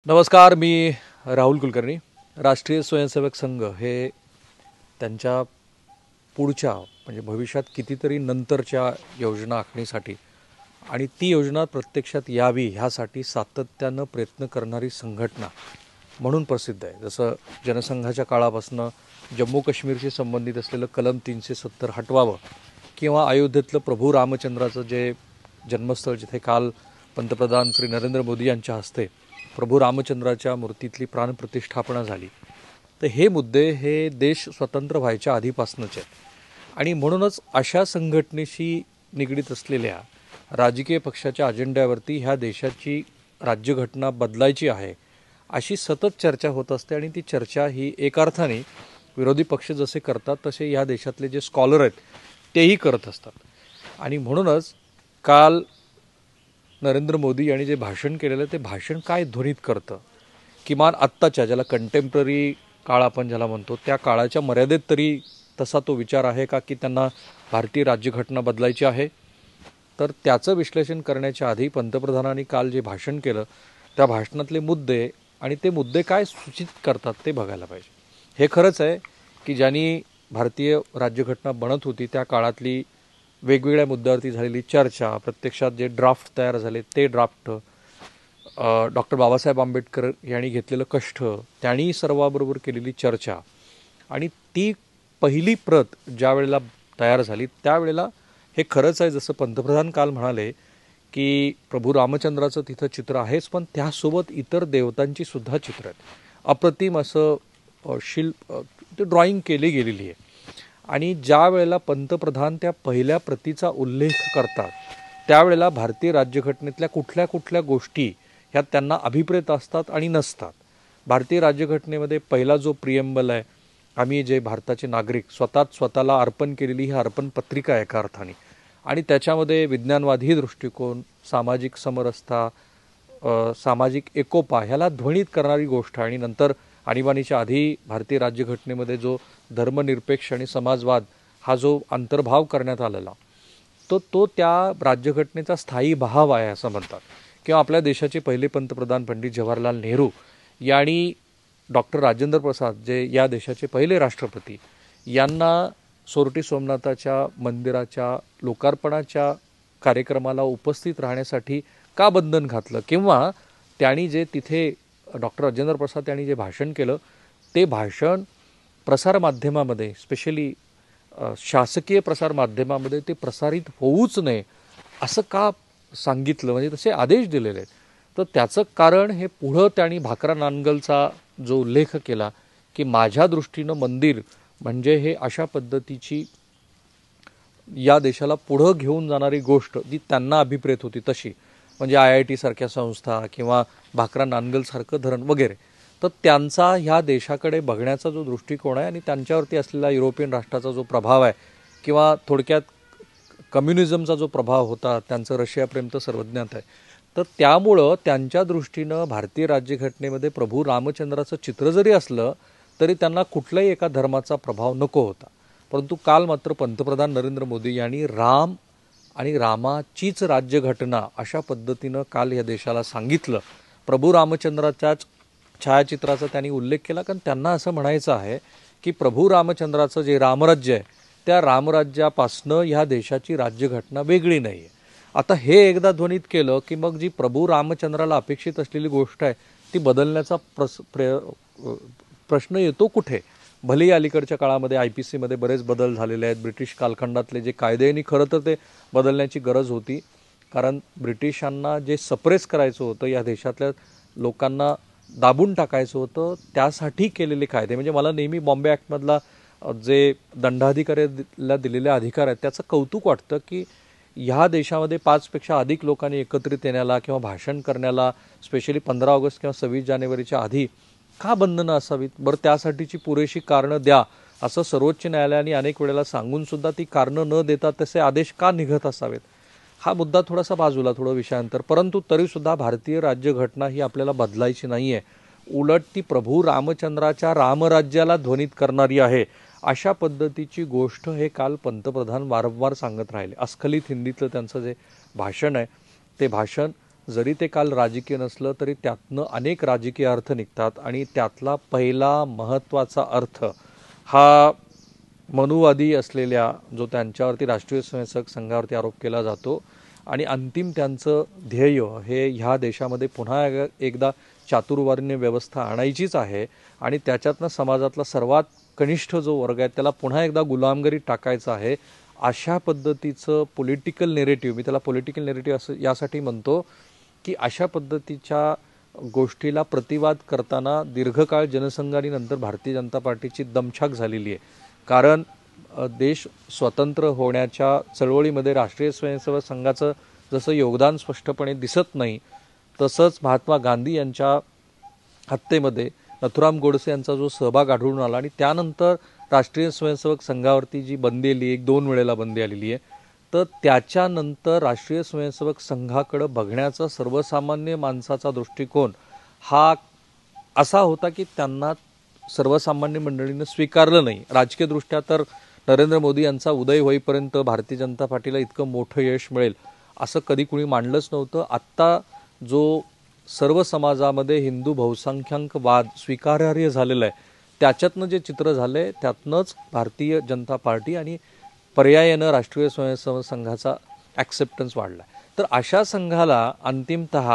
नमस्कार, मी राहुल कुलकर्णी. राष्ट्रीय स्वयंसेवक संघ हे त्यांच्या पुढच्या म्हणजे भविष्यात कितीतरी नंतरच्या योजना आखणीसाठी आणि ती योजना प्रत्यक्षात यावी ह्यासाठी सातत्यानं प्रयत्न करणारी संघटना म्हणून प्रसिद्ध आहे. जसं जनसंघाच्या काळापासून जम्मू काश्मीरशी संबंधित असलेलं कलम 370 हटवावं किंवा अयोध्येतलं प्रभू रामचंद्राचं जे जन्मस्थळ जिथे काल पंतप्रधान श्री नरेंद्र मोदी यांच्या हस्ते प्रभू रामचंद्राच्या मूर्तीतली प्राणप्रतिष्ठापना झाली. तर हे मुद्दे हे देश स्वतंत्र व्हायच्या आधीपासूनच आहेत आणि म्हणूनच अशा संघटनेशी निगडीत असलेल्या राजकीय पक्षाच्या अजेंड्यावरती ह्या देशाची राज्यघटना बदलायची आहे अशी सतत चर्चा होत असते. आणि ती चर्चा ही एक अर्थाने विरोधी पक्ष जसे करतात तसे ह्या देशातले जे स्कॉलर आहेत तेही करत असतात. आणि म्हणूनच काल नरेंद्र मोदी यांनी जे भाषण केलेलं ते भाषण काय ध्वनित करतं, किमान आत्ताच्या ज्याला कंटेम्पररी काळ आपण ज्याला म्हणतो त्या काळाच्या मर्यादेत तरी तसा तो विचार आहे का की त्यांना भारतीय राज्यघटना बदलायची आहे. तर त्याचं विश्लेषण करण्याच्या आधी पंतप्रधानांनी काल जे भाषण केलं त्या भाषणातले मुद्दे आणि ते मुद्दे काय सूचित करतात ते बघायला पाहिजे. हे खरंच आहे की ज्यांनी भारतीय राज्यघटना बनत होती त्या काळातली वेगवेगळ्या मुद्द्यावरती झालेली चर्चा, प्रत्यक्षात जे ड्राफ्ट तयार झाले ते ड्राफ्ट, डॉक्टर बाबासाहेब आंबेडकर यांनी घेतलेलं कष्ट, त्यांनी सर्वाबरोबर केलेली चर्चा आणि ती पहिली प्रत ज्या वेळेला तयार झाली त्यावेळेला हे खरंच आहे जसं पंतप्रधान काल म्हणाले की प्रभू रामचंद्राचं तिथं चित्र आहेच पण त्यासोबत इतर देवतांची सुद्धा चित्र आहेत. अप्रतिम असं ते ड्रॉइंग केली गेलेली आहे. आणि ज्या वेळेला पंतप्रधान त्या पहिल्या प्रतीचा उल्लेख करतात त्यावेळेला भारतीय राज्यघटनेतल्या कुठल्या कुठल्या गोष्टी ह्या त्यांना अभिप्रेत असतात आणि नसतात. भारतीय राज्यघटनेमध्ये पहिला जो प्रिएम्बल आहे, आम्ही जे भारताचे नागरिक स्वतःला अर्पण केलेली ही अर्पण पत्रिका आहे एका अर्थाने. आणि त्याच्यामध्ये विज्ञानवादी दृष्टिकोन, सामाजिक समरसता, सामाजिक एकोपा ह्याला ध्वनित करणारी गोष्ट आहे. आणि नंतर आणीबाणीच्या आधी भारतीय राज्यघटनेमध्ये जो धर्मनिरपेक्ष आणि समाजवाद हा जो अंतर्भाव करण्यात आलेला तो त्या राज्यघटनेचा स्थायी भाव आहे असं म्हणतात. किंवा आपल्या देशाचे पहिले पंतप्रधान पंडित जवाहरलाल नेहरू यांनी डॉक्टर राजेंद्र प्रसाद जे या देशाचे पहिले राष्ट्रपती यांना सोरटी सोमनाथाच्या मंदिराच्या लोकार्पणाच्या कार्यक्रमाला उपस्थित राहण्यासाठी का बंधन घातलं, किंवा त्यांनी जे तिथे डॉक्टर राजेंद्र प्रसाद यांनी जे भाषण केलं ते भाषण प्रसारमाध्यमामध्ये स्पेशली शासकीय प्रसारमाध्यमामध्ये ते प्रसारित होऊच नये असं का सांगितलं, म्हणजे तसे आदेश दिलेले आहेत. तर त्याचं कारण हे पुढं त्यांनी भाकरा नानगलचा जो उल्लेख केला की माझ्या दृष्टीनं मंदिर म्हणजे हे अशा पद्धतीची या देशाला पुढं घेऊन जाणारी गोष्ट जी त्यांना अभिप्रेत होती तशी, म्हणजे IIT सारख्या संस्था किंवा भाकरा नानगलसारखं धरण वगैरे. तर त्यांचा ह्या देशाकडे बघण्याचा जो दृष्टिकोन आहे आणि त्यांच्यावरती असलेला युरोपियन राष्ट्राचा जो प्रभाव आहे किंवा थोडक्यात कम्युनिझमचा जो प्रभाव होता, त्यांचं रशियाप्रेम तर सर्वज्ञात आहे. तर त्यामुळं त्यांच्या दृष्टीनं भारतीय राज्यघटनेमध्ये प्रभू रामचंद्राचं चित्र जरी असलं तरी त्यांना कुठल्याही एका धर्माचा प्रभाव नको होता. परंतु काल मात्र पंतप्रधान नरेंद्र मोदी यांनी राम आणि रामाचीच राज्यघटना अशा पद्धतीनं काल या देशाला सांगितलं. प्रभू रामचंद्राच्याच छायाचित्राचा त्यांनी उल्लेख केला, कारण त्यांना असं म्हणायचं आहे की प्रभू रामचंद्राचं जे रामराज्य आहे त्या रामराज्यापासनं ह्या देशाची राज्यघटना वेगळी नाही आहे. आता हे एकदा ध्वनित केलं की मग जी प्रभू रामचंद्राला अपेक्षित असलेली गोष्ट आहे ती बदलण्याचा प्रश्न येतो कुठे. भलेही अलीकडच्या काळामध्ये IPCमध्ये बरेच बदल झालेले आहेत. ब्रिटिश कालखंडातले जे कायदे आणि खरं तर ते बदलण्याची गरज होती, कारण ब्रिटिशांना जे सप्रेस करायचं होतं, या देशातल्या लोकांना दाबून टाकायचं होतं, त्यासाठी केलेले कायदे. म्हणजे मला नेहमी बॉम्बे ॲक्टमधला जे दंडाधिकाऱ्याला दिलेले अधिकार आहेत त्याचं कौतुक वाटतं की ह्या देशामध्ये 5पेक्षा अधिक लोकांनी एकत्रित येण्याला किंवा भाषण करण्याला स्पेशली 15 ऑगस्ट किंवा 26 जानेवारीच्या आधी का बंधनं असावीत. बरं, त्यासाठीची पुरेशी कारणं द्या असं सर्वोच्च न्यायालयाने अनेक वेळेला सांगूनसुद्धा ती कारणं न देता तसे आदेश का निघत असावेत. हा मुद्दा थोडासा बाजूला, थोडं विषयांतर. परंतु तरीसुद्धा भारतीय राज्यघटना ही आपल्याला बदलायची नाही आहे, उलट ती प्रभू रामचंद्राच्या रामराज्याला ध्वनित करणारी आहे अशा पद्धतीची गोष्ट हे काल पंतप्रधान वारंवार सांगत राहिले. अस्खलित हिंदीतलं त्यांचं जे भाषण आहे ते भाषण जरी ते काल राजकीय नसलं तरी त्यातनं अनेक राजकीय अर्थ निघतात आणि त्यातला पहिला महत्त्वाचा अर्थ हा मनुवादी असलेल्या जो त्यांच्यावरती राष्ट्रीय स्वयंसेवक संघावरती आरोप केला जातो आणि अंतिम त्यांचं ध्येय हे ह्या देशामध्ये पुन्हा एकदा चातुर्वर्ण्य व्यवस्था आणायचीच आहे आणि त्याच्यातनं समाजातला सर्वात कनिष्ठ जो वर्ग आहे त्याला पुन्हा एकदा गुलामगिरीत टाकायचं आहे. अशा पद्धतीचं पॉलिटिकल नेरेटिव्ह, मी त्याला पॉलिटिकल नेरेटिव्ह असं यासाठी म्हणतो की अशा पद्धतीच्या गोष्टीला प्रतिवाद करताना दीर्घकाळ जनसंघ आणि नंतर भारतीय जनता पार्टीची दमछाक झालेली आहे. कारण देश स्वतंत्र होण्याच्या चळवळीमध्ये राष्ट्रीय स्वयंसेवक संघाचं जसं योगदान स्पष्टपणे दिसत नाही, तसंच महात्मा गांधी यांच्या हत्येमध्ये नथुराम गोडसे यांचा जो सहभाग आढळून आला आणि त्यानंतर राष्ट्रीय स्वयंसेवक संघावरती जी बंदी आली, 1-2 वेळेला बंदी आलेली आहे, तर त्याच्यानंतर राष्ट्रीय स्वयंसेवक संघाकडे बघण्याचा सर्वसामान्य माणसाचा दृष्टिकोन हा असा होता की त्यांना सर्वसामान्य मंडळीनं स्वीकारलं नाही. राजकीयदृष्ट्या तर नरेंद्र मोदी यांचा उदय होईपर्यंत भारतीय जनता पार्टीला इतकं मोठं यश मिळेल असं कधी कुणी मांडलंच नव्हतं. आत्ता जो सर्व समाजामध्ये हिंदू बहुसंख्याक वाद स्वीकारार्ह झालेला आहे, त्याच्यातनं जे चित्र झालं आहे त्यातनंच भारतीय जनता पार्टी आणि पर्यायानं राष्ट्रीय स्वयंसेवक संघाचा ॲक्सेप्टन्स वाढला. तर अशा संघाला अंतिमतः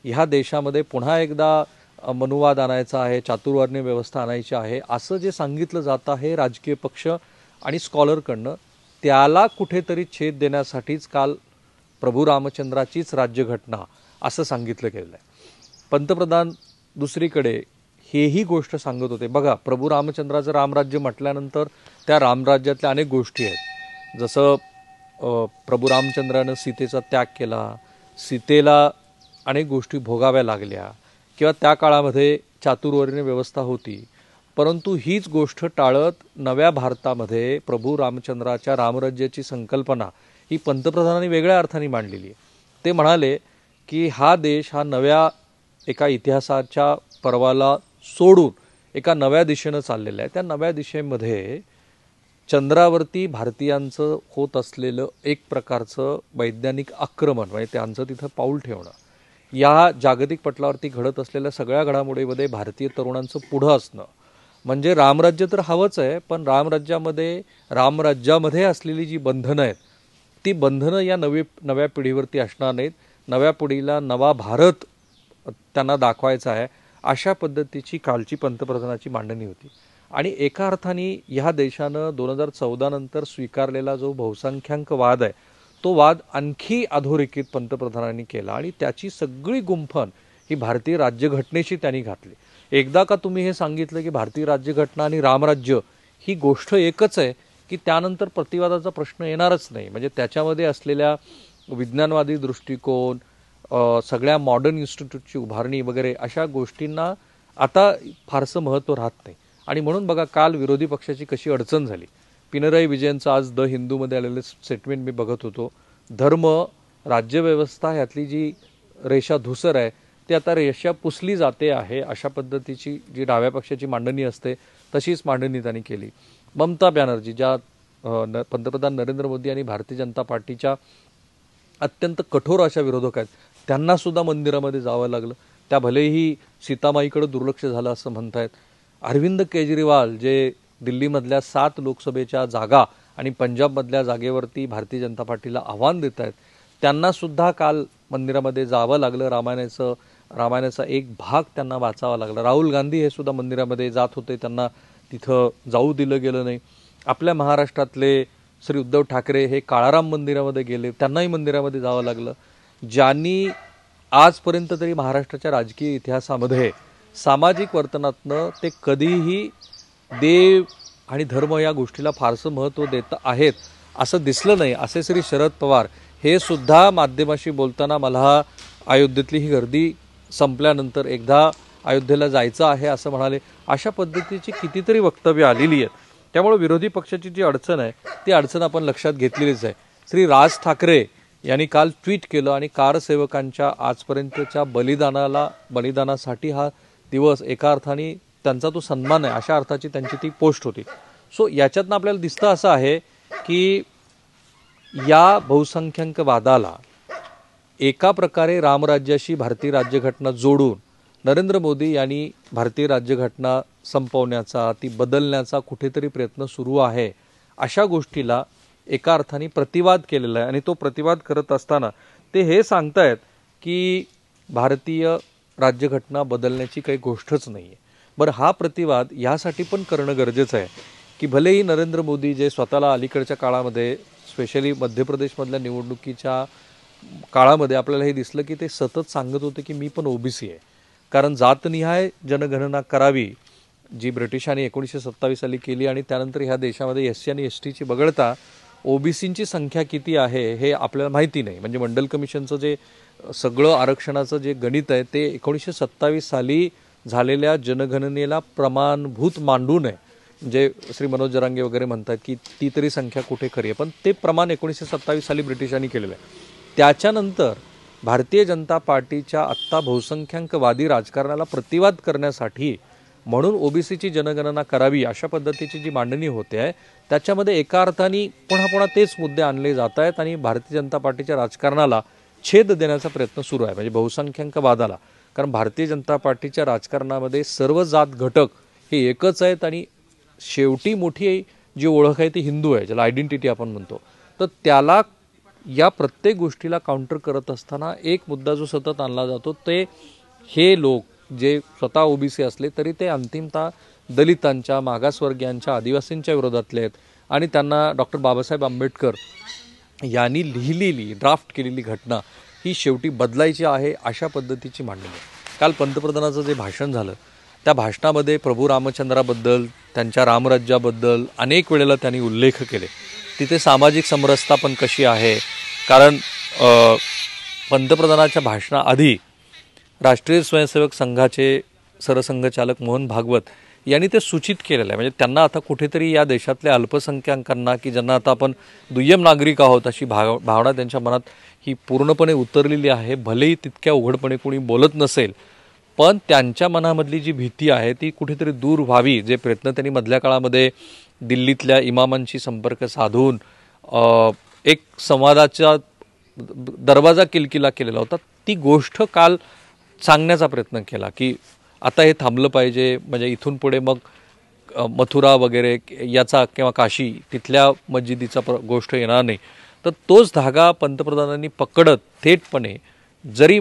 ह्या देशामध्ये पुन्हा एकदा मनुवाद आणायचा आहे, चातुर्वर्ण्य व्यवस्था आणायची आहे असं जे सांगितलं जातं आहे राजकीय पक्ष आणि स्कॉलरकडनं, त्याला कुठेतरी छेद देण्यासाठीच काल प्रभू रामचंद्राचीच राज्यघटना असं सांगितलं गेलं आहे. पंतप्रधान दुसरीकडे हेही गोष्ट सांगत होते. बघा, प्रभू रामचंद्राचं रामराज्य म्हटल्यानंतर त्या रामराज्यातल्या अनेक गोष्टी आहेत. जसं प्रभू रामचंद्रानं सीतेचा त्याग केला, सीतेला अनेक गोष्टी भोगाव्या लागल्या किंवा त्या काळामध्ये चातुर्वर्ण्य व्यवस्था होती. परंतु हीच गोष्ट टाळत नव्या भारतामध्ये प्रभू रामचंद्राच्या रामराज्याची संकल्पना ही पंतप्रधानांनी वेगळ्या अर्थाने मांडलेली आहे. ते म्हणाले की हा देश हा नव्या एका इतिहासाच्या पर्वाला सोडून एका नव्या दिशेनं चाललेला आहे. त्या नव्या दिशेमध्ये चंद्रावरती भारतीयांचं होत असलेलं एक प्रकारचं वैज्ञानिक आक्रमण म्हणजे त्यांचं तिथं पाऊल ठेवणं, या जागतिक पटलावरती घडत असलेल्या सगळ्या घडामोडीमध्ये भारतीय तरुणांचं पुढं असणं, म्हणजे रामराज्य तर हवंच आहे, पण रामराज्यामध्ये असलेली जी बंधनं आहेत ती बंधनं या नव्या पिढीवरती असणार नाहीत. नव्या पिढीला नवा भारत त्यांना दाखवायचा आहे, अशा पद्धतीची कालची पंतप्रधानाची मांडणी होती. आणि एका अर्थाने ह्या देशानं 2014 नंतर स्वीकारलेला जो बहुसंख्याक वाद आहे तो वाद आणखी अधोरेखित पंतप्रधानांनी केला आणि त्याची सगळी गुंफण ही भारतीय राज्यघटनेशी त्यांनी घातली. एकदा का तुम्ही हे सांगितलं की भारतीय राज्यघटना आणि रामराज्य ही गोष्ट एकच आहे की त्यानंतर प्रतिवादाचा प्रश्न येणारच नाही. म्हणजे त्याच्यामध्ये असलेल्या विज्ञानवादी दृष्टिकोन, सगळ्या मॉडर्न इन्स्टिट्यूटची उभारणी वगैरे अशा गोष्टींना आता फारसं महत्त्व राहत नाही. आणि म्हणून बघा, काल विरोधी पक्षाची कशी अडचण झाली. पिनराई विजयनचं आज द हिंदूमध्ये आलेलं स्टेटमेंट मी बघत होतो. धर्म, राज्यव्यवस्था ह्यातली जी रेषा धुसर आहे ती आता रेषा पुसली जाते आहे, अशा पद्धतीची जी डाव्या पक्षाची मांडणी असते तशीच मांडणी त्यांनी केली. ममता बॅनर्जी ज्या पंतप्रधान नरेंद्र मोदी आणि भारतीय जनता पार्टीच्या अत्यंत कठोर अशा विरोधक आहेत, त्यांनासुद्धा मंदिरामध्ये जावं लागलं. त्या भलेही सीतामाईकडे दुर्लक्ष झालं असं म्हणतायत. अरविंद केजरीवाल जे दिल्लीमधल्या 7 लोकसभेच्या जागा आणि पंजाबमधल्या जागेवरती भारतीय जनता पार्टीला आव्हान देत आहेत, त्यांनासुद्धा काल मंदिरामध्ये जावं लागलं. रामायणाचा एक भाग त्यांना वाचावा लागला. राहुल गांधी हे सुद्धा मंदिरामध्ये जात होते, त्यांना तिथं जाऊ दिलं गेलं नाही. आपल्या महाराष्ट्रातले श्री उद्धव ठाकरे हे काळाराम मंदिरामध्ये गेले, त्यांनाही मंदिरामध्ये जावं लागलं. ज्यांनी आजपर्यंत तरी महाराष्ट्राच्या राजकीय इतिहासामध्ये सामाजिक वर्तनातनं ते कधीही देव आणि धर्म या गोष्टीला फारसं महत्त्व देत आहेत असं दिसलं नाही, असे श्री शरद पवार हे सुद्धा माध्यमाशी बोलताना मला अयोध्येतली ही गर्दी संपल्यानंतर एकदा अयोध्येला जायचं आहे असं म्हणाले. अशा पद्धतीची कितीतरी वक्तव्य आलेली आहेत. त्यामुळे विरोधी पक्षाची जी अडचण आहे ती अडचण आपण लक्षात घेतलेलीच आहे. श्री राज ठाकरे यांनी काल ट्विट केलं आणि कारसेवकांच्या आजपर्यंतच्या बलिदानासाठी हा दिवस एका अर्थाने त्यांचा तो सन्मान आहे अशा अर्थाची त्यांची ती पोस्ट होती. सो याच्यातनं आपल्याला दिसतं असं आहे की या बहुसंख्याक वादाला एका प्रकारे रामराज्याशी भारतीय राज्यघटना जोडून नरेंद्र मोदी यांनी भारतीय राज्यघटना संपवण्याचा, ती बदलण्याचा कुठेतरी प्रयत्न सुरू आहे, अशा गोष्टीला एका अर्थाने प्रतिवाद केलेला आहे. आणि तो प्रतिवाद करत असताना ते हे सांगतायत की भारतीय राज्यघटना बदलण्याची काही गोष्टच नाही आहे. बरं, हा प्रतिवाद यासाठी पण करणं गरजेचं आहे की भलेही नरेंद्र मोदी जे स्वतःला अलीकडच्या काळामध्ये स्पेशली मध्य प्रदेशमधल्या निवडणुकीच्या काळामध्ये आपल्याला हे दिसलं की ते सतत सांगत होते की मी पण ओबीसी आहे, कारण जातनिहाय जनगणना करावी जी ब्रिटिशांनी 1927 साली केली आणि त्यानंतर ह्या देशामध्ये एससी आणि एसटीची वगळता ओबीसींची संख्या किती आहे हे आपल्याला माहिती नाही. म्हणजे मंडल कमिशनचं जे सगळं आरक्षणाचं जे गणित आहे ते 1927 साली झालेल्या जनगणनेला प्रमाणभूत मांडू नये. म्हणजे श्री मनोज जरांगे वगैरे म्हणतात की ती तरी संख्या कुठे खरी आहे, पण ते प्रमाण 1927 साली ब्रिटिशांनी केलेलं आहे. त्याच्यानंतर भारतीय जनता पार्टीच्या आत्ता बहुसंख्याकवादी राजकारणाला प्रतिवाद करण्यासाठी म्हणून ओबीसीची जनगणना करावी अशा पद्धतीची जी मांडणी होते आहे त्याच्यामध्ये एका अर्थाने पुन्हा पुन्हा तेच मुद्दे आणले जात आहेत आणि भारतीय जनता पार्टीच्या राजकारणाला छेद देण्याचा प्रयत्न सुरू आहे, म्हणजे बहुसंख्याकवादाला. कारण भारतीय जनता पार्टीच्या राजकारणामध्ये सर्व जात घटक हे एकच आहेत आणि शेवटी मोठी जी ओळख आहे ती हिंदू आहे, ज्याला आयडेंटिटी आपण म्हणतो. तर त्याला या प्रत्येक गोष्टीला काउंटर करत असताना एक मुद्दा जो सतत आणला जातो ते हे लोक जे स्वतः ओबीसी असले तरी ते अंतिमतः दलितांच्या, मागासवर्गीयांच्या, आदिवासींच्या विरोधातले आहेत आणि त्यांना डॉक्टर बाबासाहेब आंबेडकर यांनी लिहिलेली ड्राफ्ट केलेली घटना ही शेवटी बदलायची आहे अशा पद्धतीची मांडणी आहे. काल पंतप्रधानाचं जे भाषण झालं त्या भाषणामध्ये प्रभू रामचंद्राबद्दल, त्यांच्या रामराज्याबद्दल अनेक वेळेला त्यांनी उल्लेख केले. तिथे सामाजिक समरसता पण कशी आहे, कारण पंतप्रधानाच्या भाषणाआधी राष्ट्रीय स्वयंसेवक संघाचे सरसंघचालक मोहन भागवत यांनी ते सूचित केलेलं आहे. म्हणजे त्यांना आता कुठेतरी या देशातल्या अल्पसंख्याकांना की ज्यांना आता आपण दुय्यम नागरिक आहोत अशी भावना त्यांच्या मनात ही पूर्णपणे उतरलेली आहे. भलेही तितक्या उघडपणे कोणी बोलत नसेल, पण त्यांच्या मनामधली जी भीती आहे ती कुठेतरी दूर व्हावी, जे प्रयत्न त्यांनी मधल्या काळामध्ये दिल्लीतल्या इमामांशी संपर्क साधून एक संवादाचा दरवाजा किलकिला केलेला होता, ती गोष्ट काल सांगण्याचा प्रयत्न केला की आता हे थांबलं पाहिजे. म्हणजे इथून पुढे मग मथुरा वगैरे याचा किंवा काशी तिथल्या मस्जिदीचा गोष्ट येणार नाही. तर तोच धागा पंतप्रधानांनी पकडत थेटपणे जरी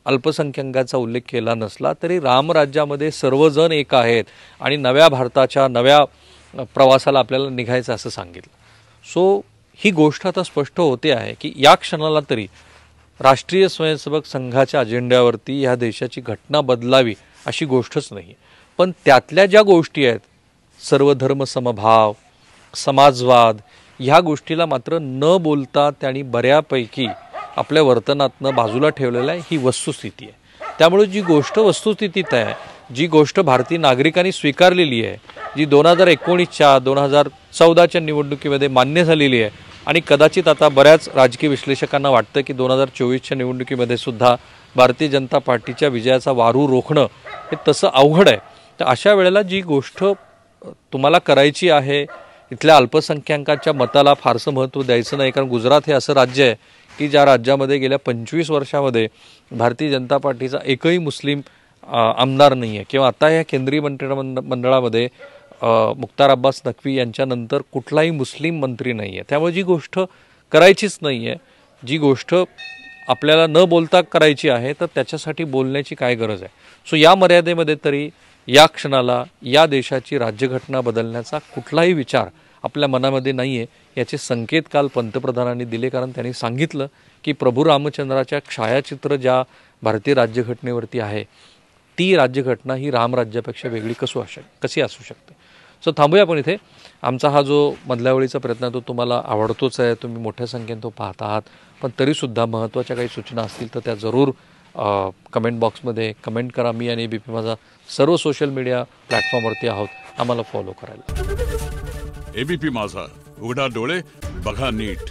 अल्पसंख्याकांचा उल्लेख केला नसला तरी रामराज्यामध्ये सर्वजण एक आहेत आणि नव्या भारताच्या नव्या प्रवासाला आपल्याला निघायचं असं सांगितलं. सो ही गोष्ट आता स्पष्ट होते आहे की या क्षणाला तरी राष्ट्रीय स्वयंसेवक संघाच्या अजेंड्यावरती ह्या देशाची घटना बदलावी अशी गोष्टच नाही. पण त्यातल्या ज्या गोष्टी आहेत, सर्वधर्म समभाव, समाजवाद, ह्या गोष्टीला मात्र न बोलता त्यांनी बऱ्यापैकी आपल्या वर्तनातनं बाजूला ठेवलेलं आहे. ही वस्तुस्थिती आहे. त्यामुळे जी गोष्ट वस्तुस्थितीत आहे, जी गोष्ट भारतीय नागरिकांनी स्वीकारलेली आहे, जी 2019च्या 2014च्या निवडणुकीमध्ये मान्य झालेली आहे आणि कदाचित आता बऱ्याच राजकीय विश्लेषकांना वाटतं की 2024च्या निवडणुकीमध्ये सुद्धा भारतीय जनता पार्टीच्या विजयाचा वारू रोखणं हे तसं अवघड आहे. तर अशा वेळेला जी गोष्ट तुम्हाला करायची आहे, इथल्या अल्पसंख्याकांच्या मताला फारसं महत्त्व द्यायचं नाही, कारण गुजरात हे असं राज्य आहे की ज्या राज्यामध्ये गेल्या 25 वर्षामध्ये भारतीय जनता पार्टीचा एकही मुस्लिम आमदार नाही आहे किंवा आता या केंद्रीय मंत्रिमंडळामध्ये मुख्तार अब्बास नक्वी यांच्यानंतर कुठलाही मुस्लिम मंत्री नाही आहे. त्यामुळे जी गोष्ट करायचीच नाही आहे, जी गोष्ट आपल्याला न बोलता करायची आहे, तर त्याच्यासाठी बोलण्याची काय गरज आहे. सो या मर्यादेमध्ये तरी या क्षणाला या देशाची राज्यघटना बदलण्याचा कुठलाही विचार आपल्या मनामध्ये नाही आहे याचे संकेत काल पंतप्रधानांनी दिले. कारण त्यांनी सांगितलं की प्रभू रामचंद्राच्या छायाचित्र ज्या भारतीय राज्यघटनेवरती आहे ती राज्यघटना ही रामराज्यापेक्षा वेगळी कशी असू शकते. सो थांबूया आपण इथे. आमचा हा जो मधल्या वेळीचा प्रयत्न आहे तो तुम्हाला आवडतोच आहे, तुम्ही मोठ्या संख्येने तो पाहत आहात, पण तरीसुद्धा महत्त्वाच्या काही सूचना असतील तर त्या जरूर कमेंट बॉक्समध्ये कमेंट करा. मी आणि ABP माझा सर्व सोशल मीडिया प्लॅटफॉर्मवरती आहोत, आम्हाला फॉलो करायला. ABP माझा, उघडा डोळे बघा नीट.